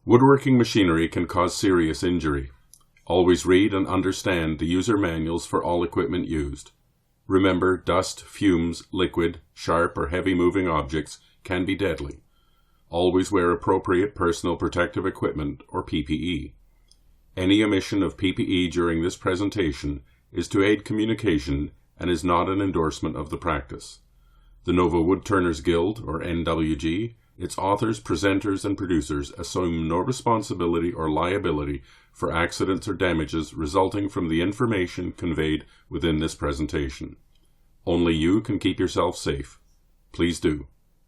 Woodworking machinery can cause serious injury. Always read and understand the user manuals for all equipment used. Remember, dust, fumes, liquid, sharp or heavy moving objects can be deadly. Always wear appropriate personal protective equipment or PPE. Any omission of PPE during this presentation is to aid communication and is not an endorsement of the practice. The Nova Woodturners Guild, or NWG, its authors, presenters, and producers assume no responsibility or liability for accidents or damages resulting from the information conveyed within this presentation. Only you can keep yourself safe. Please do.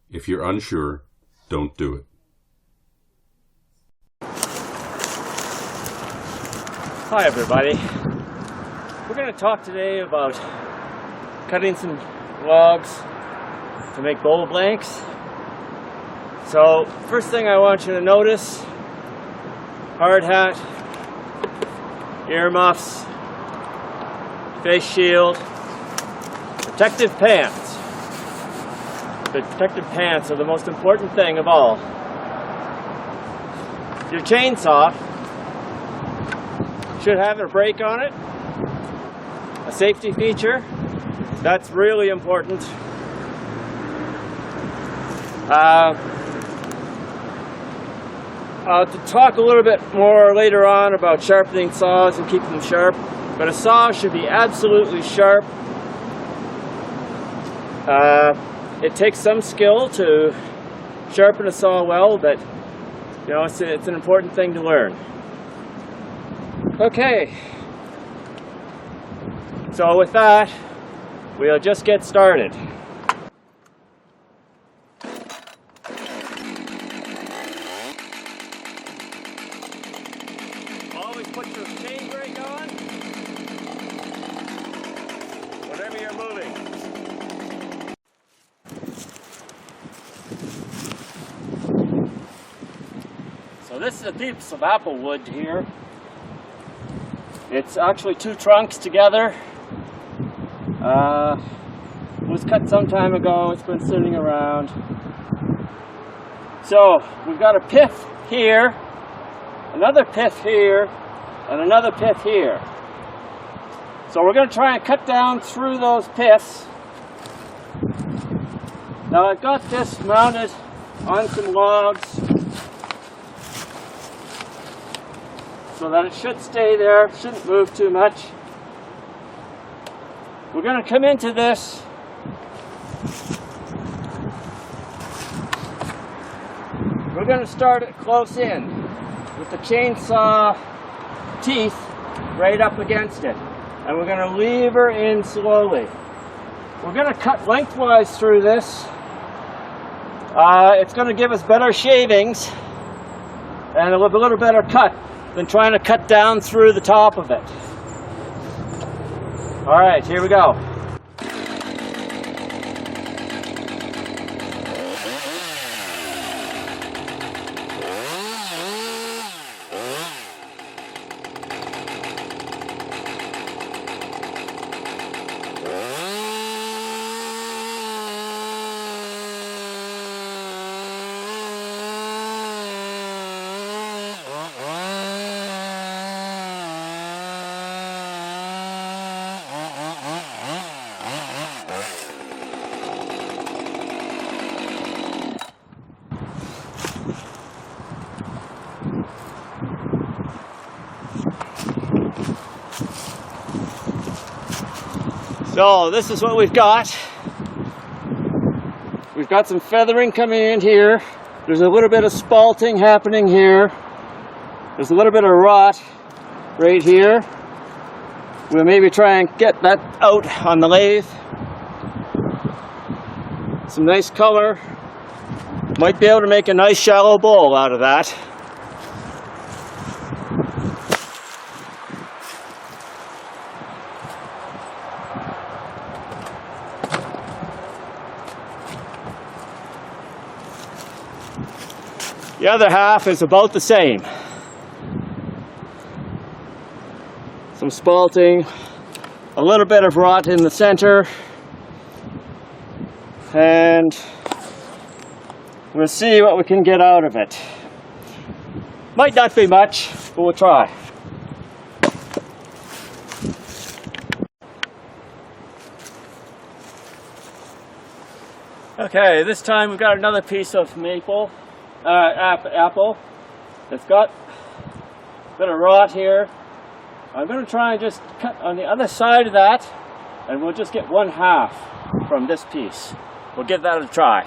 If you're unsure, don't do it. Hi everybody. We're going to talk today about cutting some logs to make bowl blanks. So first thing I want you to notice, hard hat, earmuffs, face shield, protective pants. The protective pants are the most important thing of all. Your chainsaw should have a brake on it, a safety feature. That's really important. To talk a little bit more later on about sharpening saws and keeping them sharp, but a saw should be absolutely sharp. It takes some skill to sharpen a saw well, but you know, it's an important thing to learn. Okay, so with that, we'll just get started. Always put your chain brake on whenever you're moving. So this is a piece of apple wood here. It's actually two trunks together. It was cut some time ago. It's been sitting around. So we've got a pith here, another pith here, and another pith here. So we're going to try and cut down through those piths. Now I've got this mounted on some logs so that it should stay there, shouldn't move too much. We're going to come into this we're going to start it close in with the chainsaw teeth right up against it, and we're going to lever in slowly. We're going to cut lengthwise through this. It's going to give us better shavings and a little better cut than trying to cut down through the top of it. All right, here we go. So this is what we've got. We've got some feathering coming in here. There's a little bit of spalting happening here. There's a little bit of rot right here. We'll maybe try and get that out on the lathe. Some nice color. Might be able to make a nice shallow bowl out of that. The other half is about the same. Some spalting, a little bit of rot in the center, and we'll see what we can get out of it. Might not be much, but we'll try. Okay, this time we've got another piece of apple. It's got a bit of rot here. I'm going to try and just cut on the other side of that, and we'll just get 1/2 from this piece. We'll give that a try.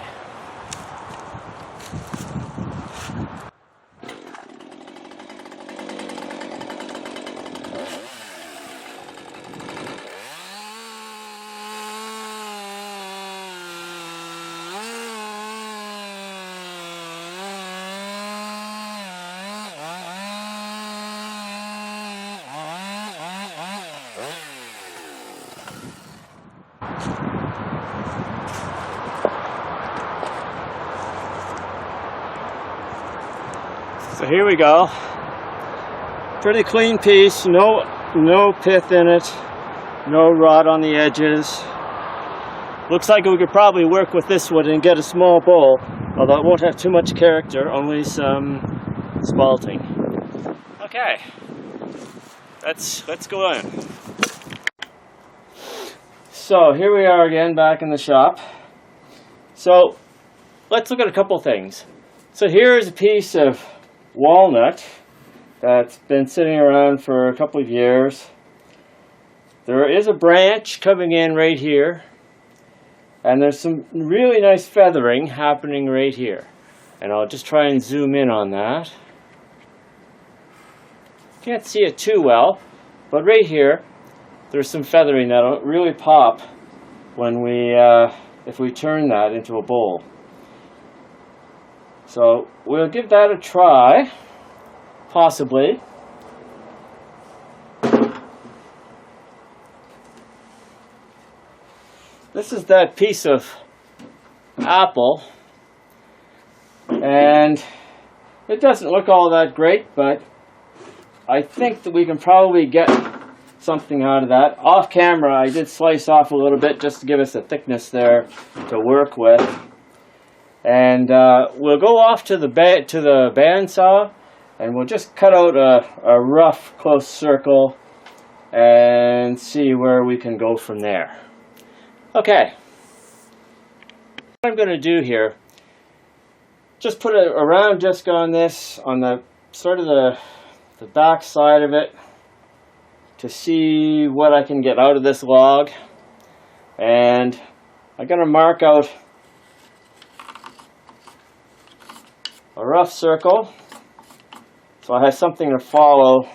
So here we go. Pretty clean piece, no pith in it, no rot on the edges. Looks like we could probably work with this one and get a small bowl, although it won't have too much character, only some spalting. Okay, let's go in. So here we are again back in the shop. So let's look at a couple things. So here's a piece of walnut that's been sitting around for a couple of years. There is a branch coming in right here, and there's some really nice feathering happening right here, and I'll just try and zoom in on that. Can't see it too well, but right here there's some feathering that'll really pop when if we turn that into a bowl. So we'll give that a try, possibly. This is that piece of apple, and it doesn't look all that great, but I think that we can probably get something out of that. Off camera, I did slice off a little bit just to give us a thickness there to work with. And we'll go off to the bandsaw, and we'll just cut out a rough close circle and see where we can go from there. Okay, what I'm going to do here, just put a round disc on this, on the sort of the back side of it, to see what I can get out of this log. And I'm going to mark out a rough circle, so I have something to follow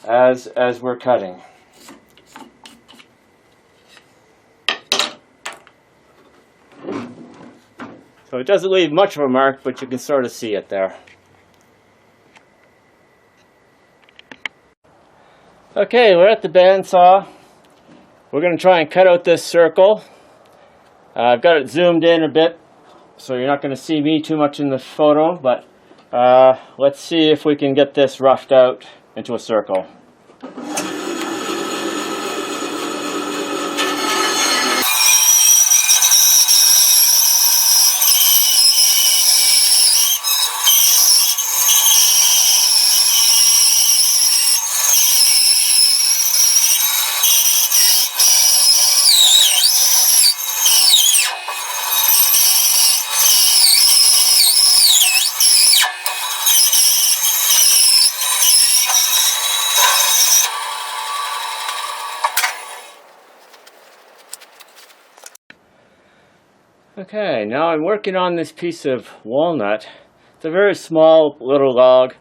as we're cutting. So it doesn't leave much of a mark, but you can sort of see it there. Okay, we're at the bandsaw. We're going to try and cut out this circle. I've got it zoomed in a bit, so you're not going to see me too much in the photo, but let's see if we can get this roughed out into a circle. Okay, now I'm working on this piece of walnut. It's a very small little log.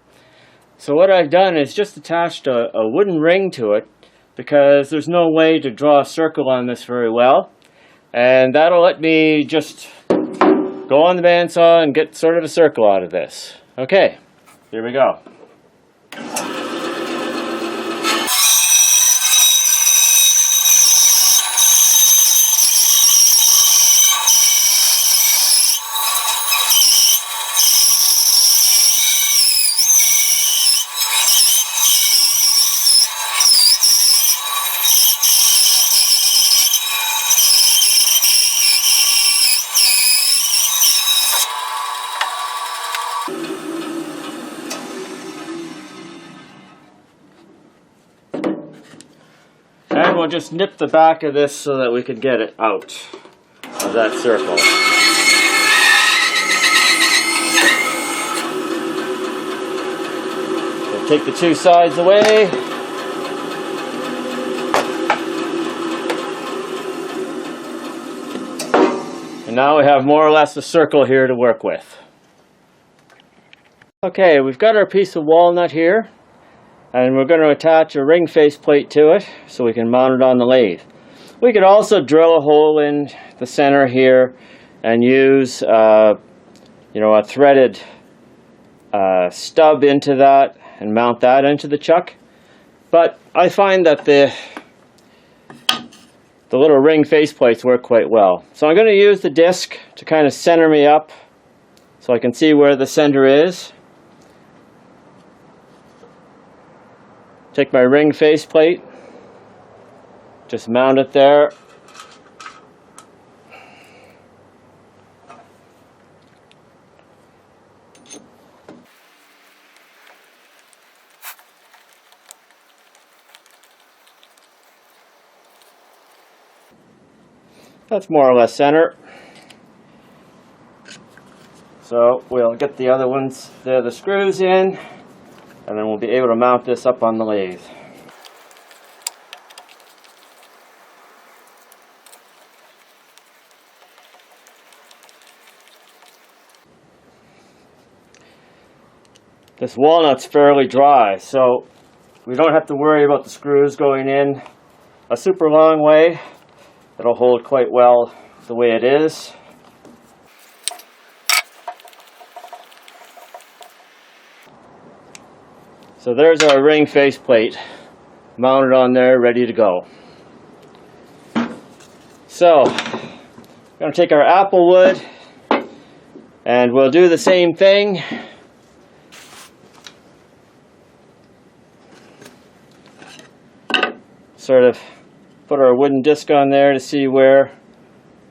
So what I've done is just attached a wooden ring to it, because there's no way to draw a circle on this very well. And that'll let me just go on the bandsaw and get sort of a circle out of this. Okay, here we go. then we'll just nip the back of this so that we can get it out of that circle. We'll take the two sides away. And now we have more or less a circle here to work with. Okay, we've got our piece of walnut here, and we're going to attach a ring face plate to it so we can mount it on the lathe. We could also drill a hole in the center here and use a threaded stub into that and mount that into the chuck. But I find that the little ring face plates work quite well. So I'm going to use the disc to kind of center me up so I can see where the center is. Take my ring face plate, just mount it there. That's more or less center. So we'll get the other ones, the screws in, and then we'll be able to mount this up on the lathe. This walnut's fairly dry, so we don't have to worry about the screws going in a super long way. It'll hold quite well the way it is. So there's our ring face plate mounted on there, ready to go. So we're going to take our apple wood and we'll do the same thing. Sort of put our wooden disc on there to see where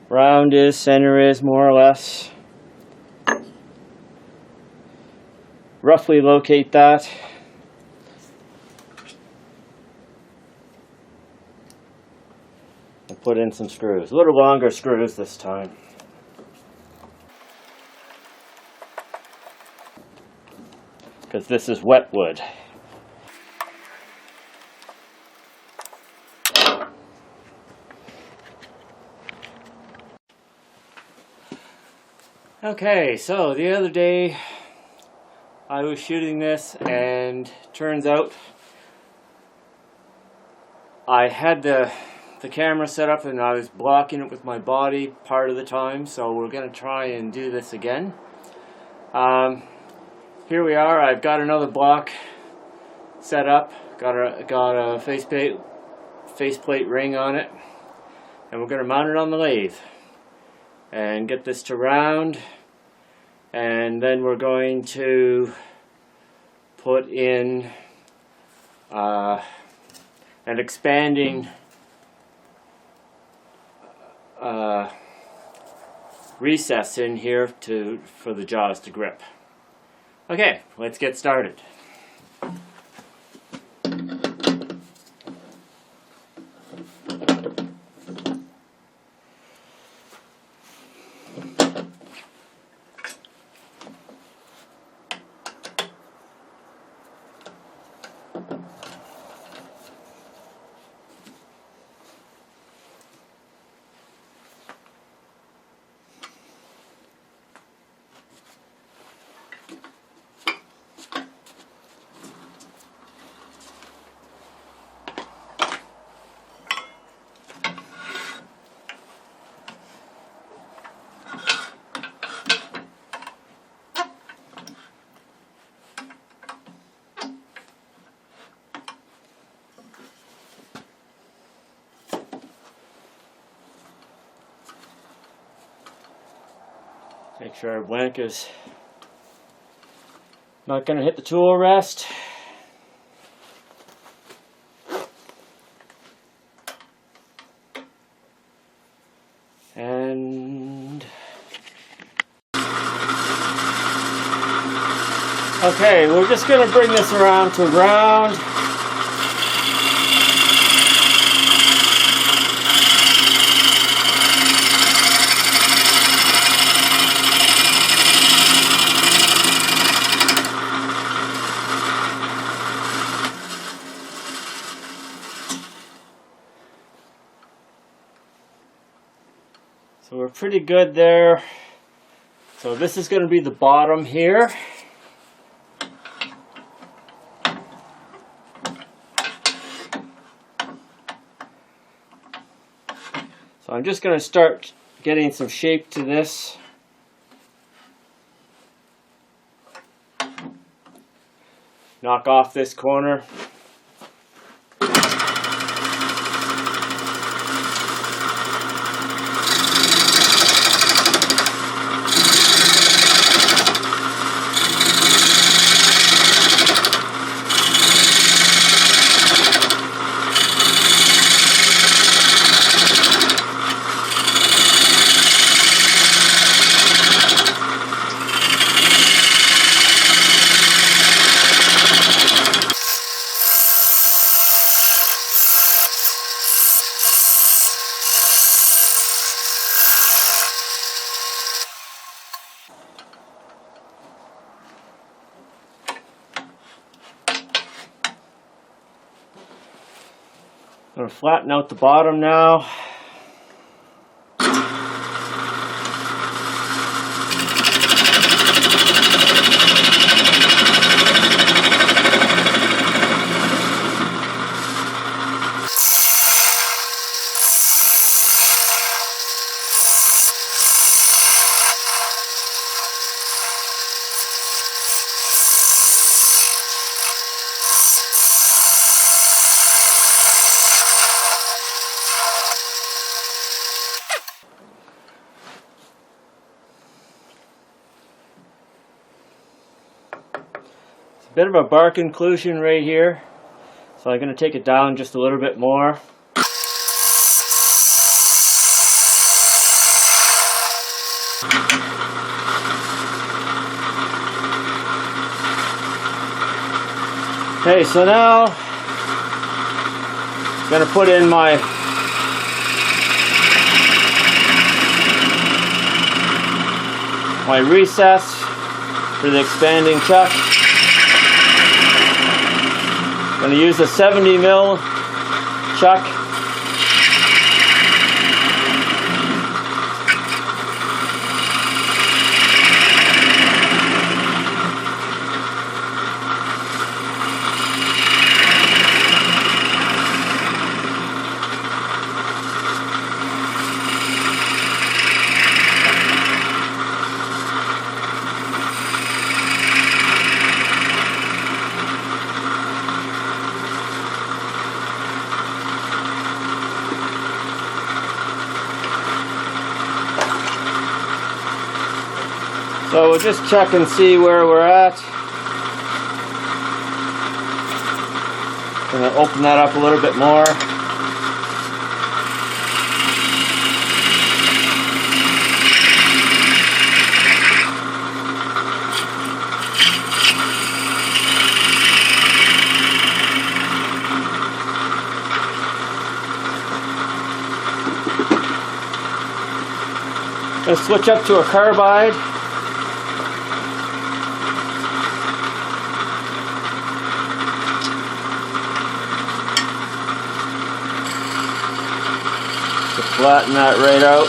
round is, center is, more or less. Roughly locate that. And put in some screws. A little longer screws this time. Because this is wet wood. Okay, so the other day I was shooting this and turns out I had the camera set up and I was blocking it with my body part of the time, so we're going to try and do this again. Here we are. I've got another block set up, got a faceplate ring on it, and we're going to mount it on the lathe and get this to round, and then we're going to put in an expanding recess in here for the jaws to grip. Okay, let's get started. Make sure our blank is not going to hit the tool rest. And okay, we're just going to bring this around to round. we're pretty good there. So this is going to be the bottom here. So I'm just going to start getting some shape to this. Knock off this corner. I'm going to flatten out the bottom now. Bit of a bark inclusion right here, so I'm going to take it down just a little bit more. Okay, so now I'm going to put in my recess for the expanding chuck. I'm going to use a 70 mil chuck. So we'll just check and see where we're at. Gonna open that up a little bit more. Gonna switch up to a carbide. Flatten that right out.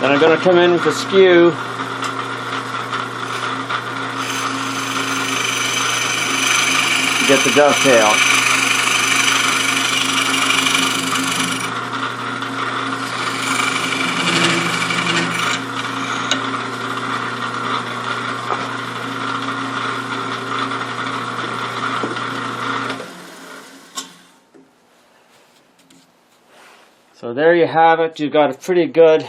Then I'm going to come in with a skew. To get the dovetail. So there you have it. You've got a pretty good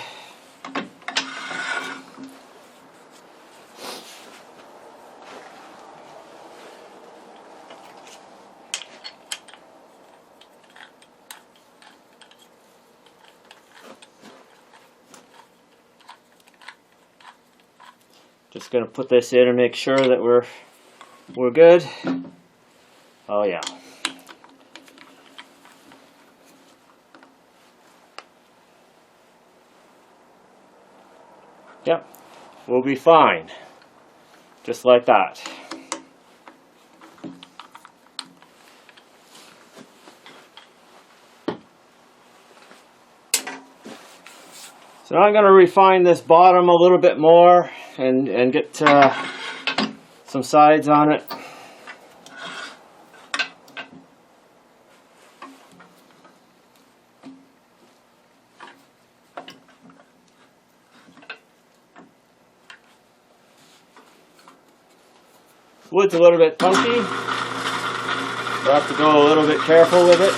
just going to put this in and make sure that we're good. Oh yeah. Yep, we'll be fine. Just like that. So now I'm going to refine this bottom a little bit more and get some sides on it. Wood's a little bit funky, so I have to go a little bit careful with it.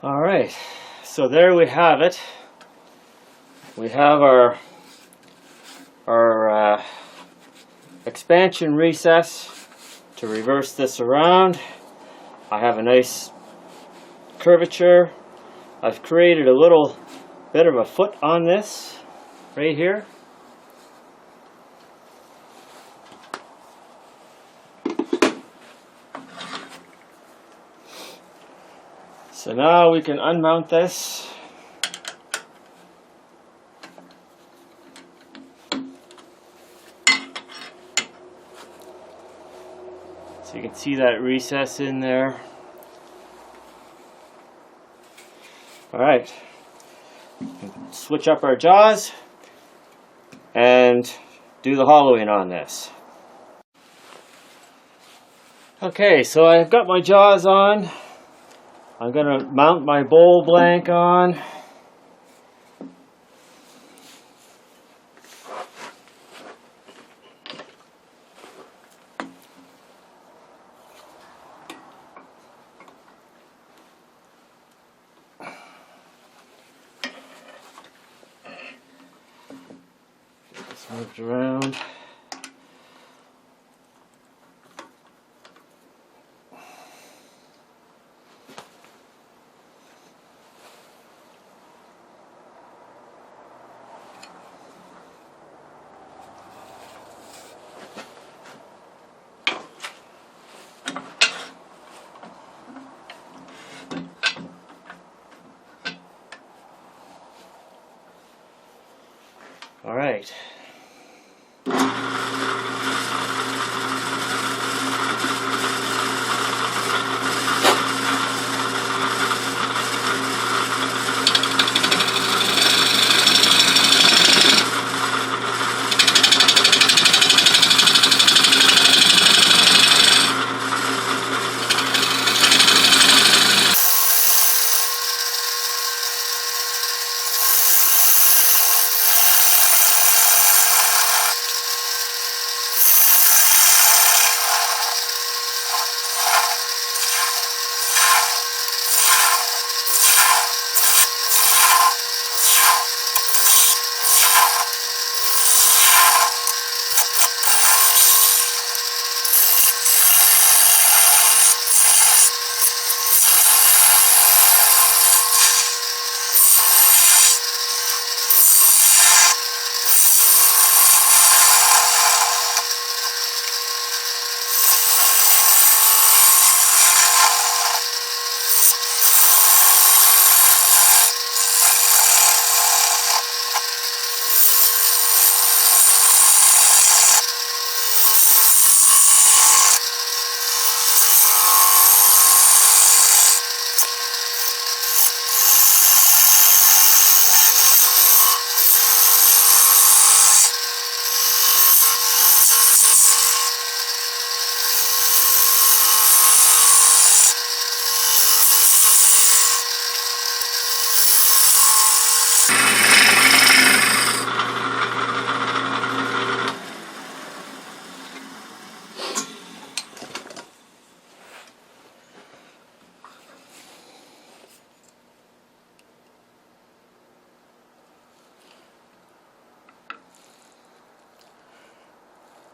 Alright, so there we have it. We have our expansion recess to reverse this around. I have a nice curvature. I've created a little bit of a foot on this right here. So now we can unmount this. So you can see that recess in there. Alright, switch up our jaws and do the hollowing on this. Okay, so I've got my jaws on. I'm going to mount my bowl blank on. Get this moved around. All right.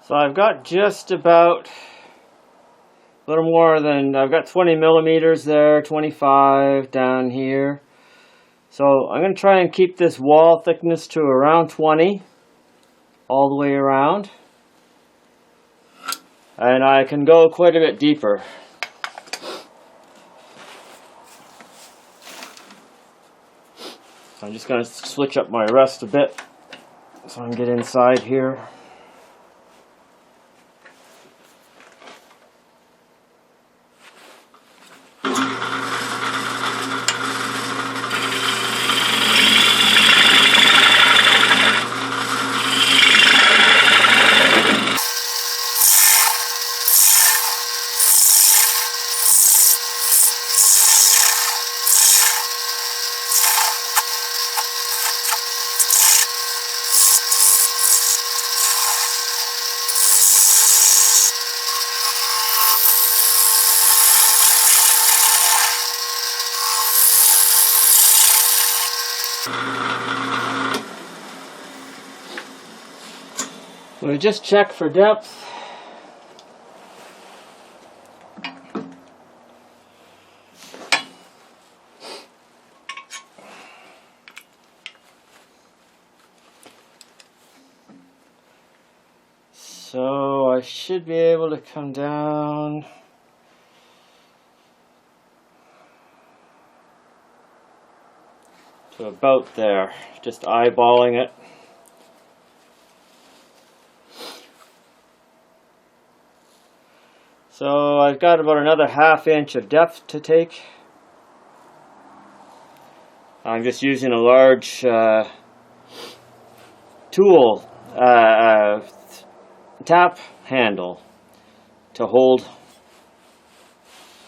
So I've got just about a little more than, I've got 20 millimeters there, 25 down here. So I'm going to try and keep this wall thickness to around 20 all the way around. And I can go quite a bit deeper. So I'm just going to switch up my rest a bit so I can get inside here. We just check for depth. So I should be able to come down to about there, just eyeballing it. So I've got about another ½ inch of depth to take. I'm just using a large tool, tap handle to hold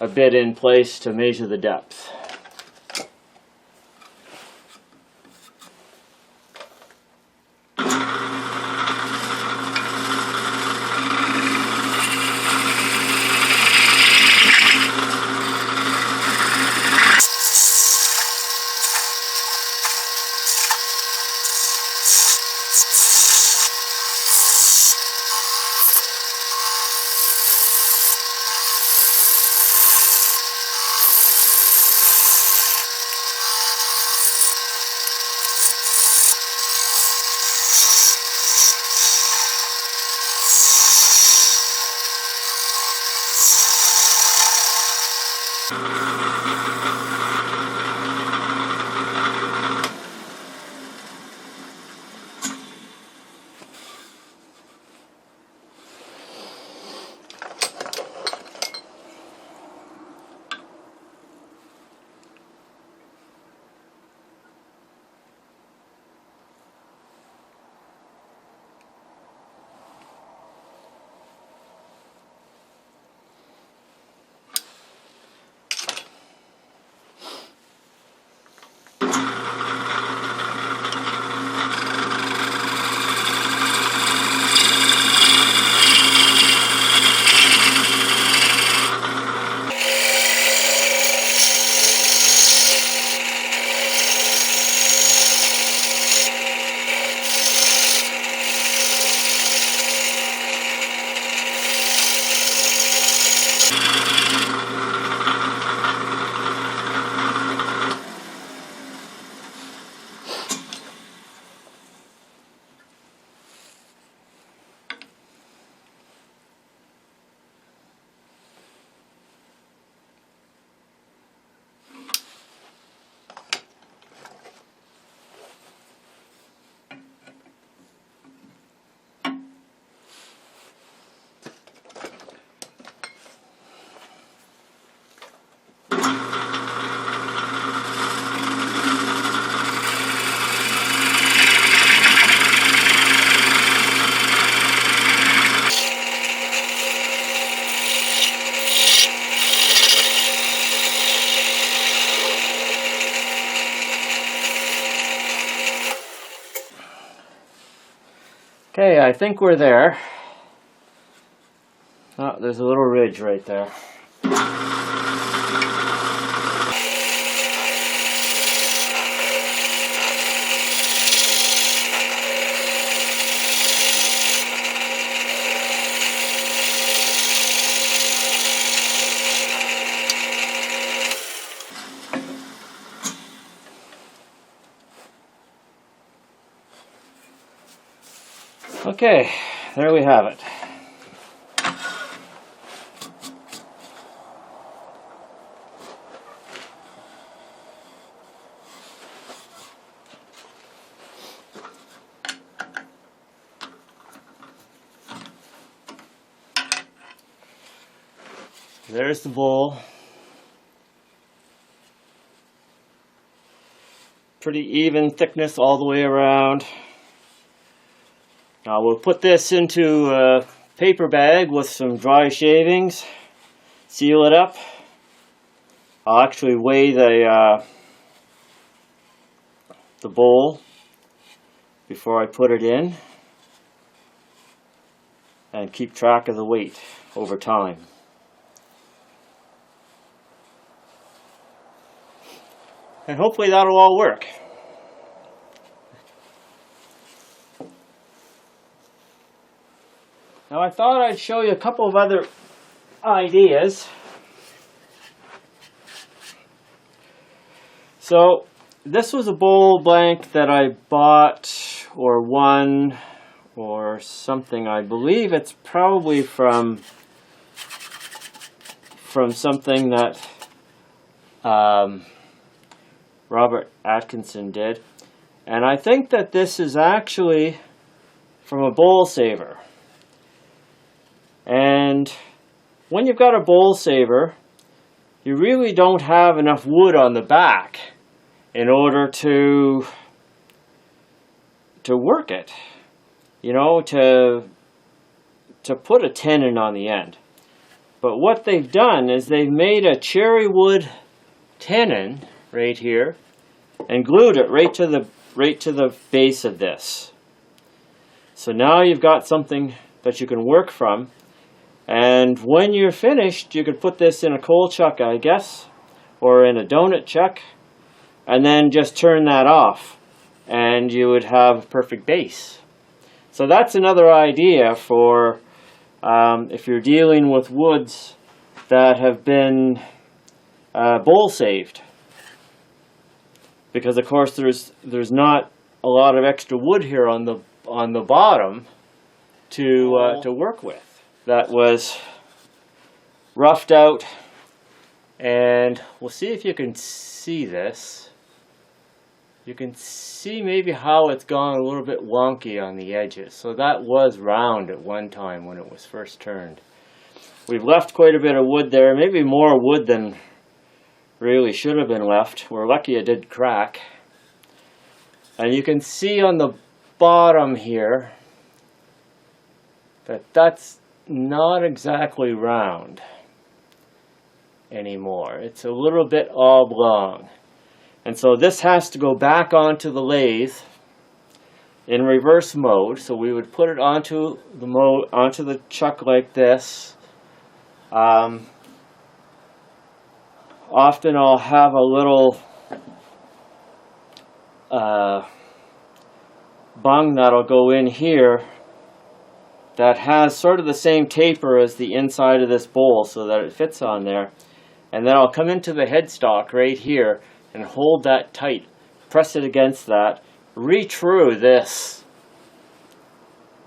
a bit in place to measure the depth. Okay, I think we're there. Oh, there's a little ridge right there. Okay, there we have it. There's the bowl. Pretty even thickness all the way around. Now we'll put this into a paper bag with some dry shavings, seal it up. I'll actually weigh the bowl before I put it in and keep track of the weight over time. And hopefully that'll all work. Now I thought I'd show you a couple of other ideas. So this was a bowl blank that I bought or won or something. I believe it's probably from something that Robert Atkinson did. And I think that this is actually from a bowl saver. And when you've got a bowl saver, you really don't have enough wood on the back in order to work it. You know, to put a tenon on the end. But what they've done is they've made a cherry wood tenon right here and glued it right to the base of this. So now you've got something that you can work from, and when you're finished you could put this in a coal chuck, I guess, or in a donut chuck, and then just turn that off and you would have a perfect base. So that's another idea for if you're dealing with woods that have been bowl saved. Because of course there's not a lot of extra wood here on the bottom to work with. That was roughed out, and we'll see if you can see this. You can see maybe how it's gone a little bit wonky on the edges. So that was round at one time when it was first turned. We've left quite a bit of wood there, maybe more wood than really should have been left. We're lucky it did crack. And you can see on the bottom here that that's not exactly round anymore. It's a little bit oblong. And so this has to go back onto the lathe in reverse mode. So we would put it onto the chuck like this. Often I'll have a little bung that'll go in here that has sort of the same taper as the inside of this bowl so that it fits on there. And then I'll come into the headstock right here and hold that tight, press it against that, retrue this,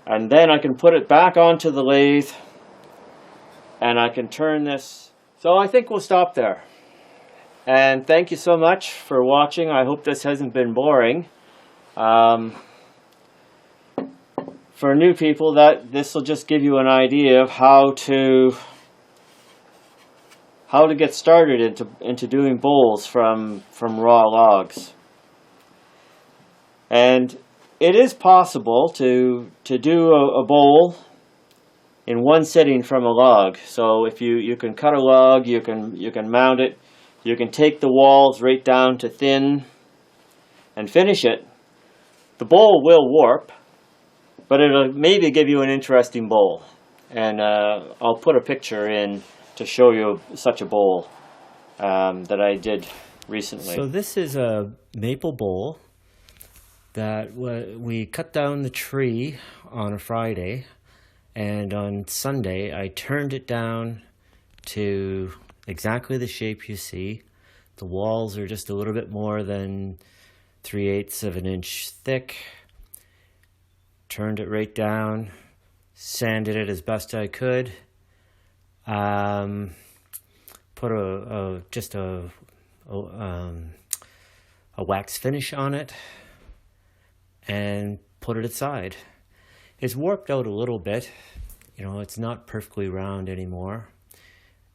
and then I can put it back onto the lathe and I can turn this. So I think we'll stop there. And thank you so much for watching. I hope this hasn't been boring. For new people, this will just give you an idea of how to get started into doing bowls from raw logs. And it is possible to do a bowl in one sitting from a log. So if you can cut a log, you can mount it. You can take the walls right down to thin and finish it. The bowl will warp, but it'll maybe give you an interesting bowl. And I'll put a picture in to show you such a bowl that I did recently. So this is a maple bowl that we cut down the tree on a Friday, and on Sunday I turned it down to exactly the shape you see. The walls are just a little bit more than 3/8 of an inch thick, turned it right down, sanded it as best I could, put a wax finish on it, and put it aside. It's warped out a little bit. It's not perfectly round anymore.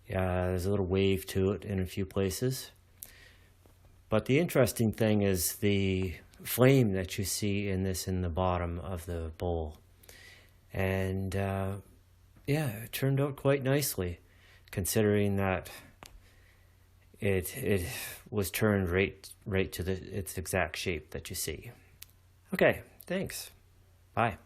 There's a little wave to it in a few places. But the interesting thing is the flame that you see in the bottom of the bowl. And it turned out quite nicely, considering that it was turned right to its exact shape that you see. Okay, thanks. Bye.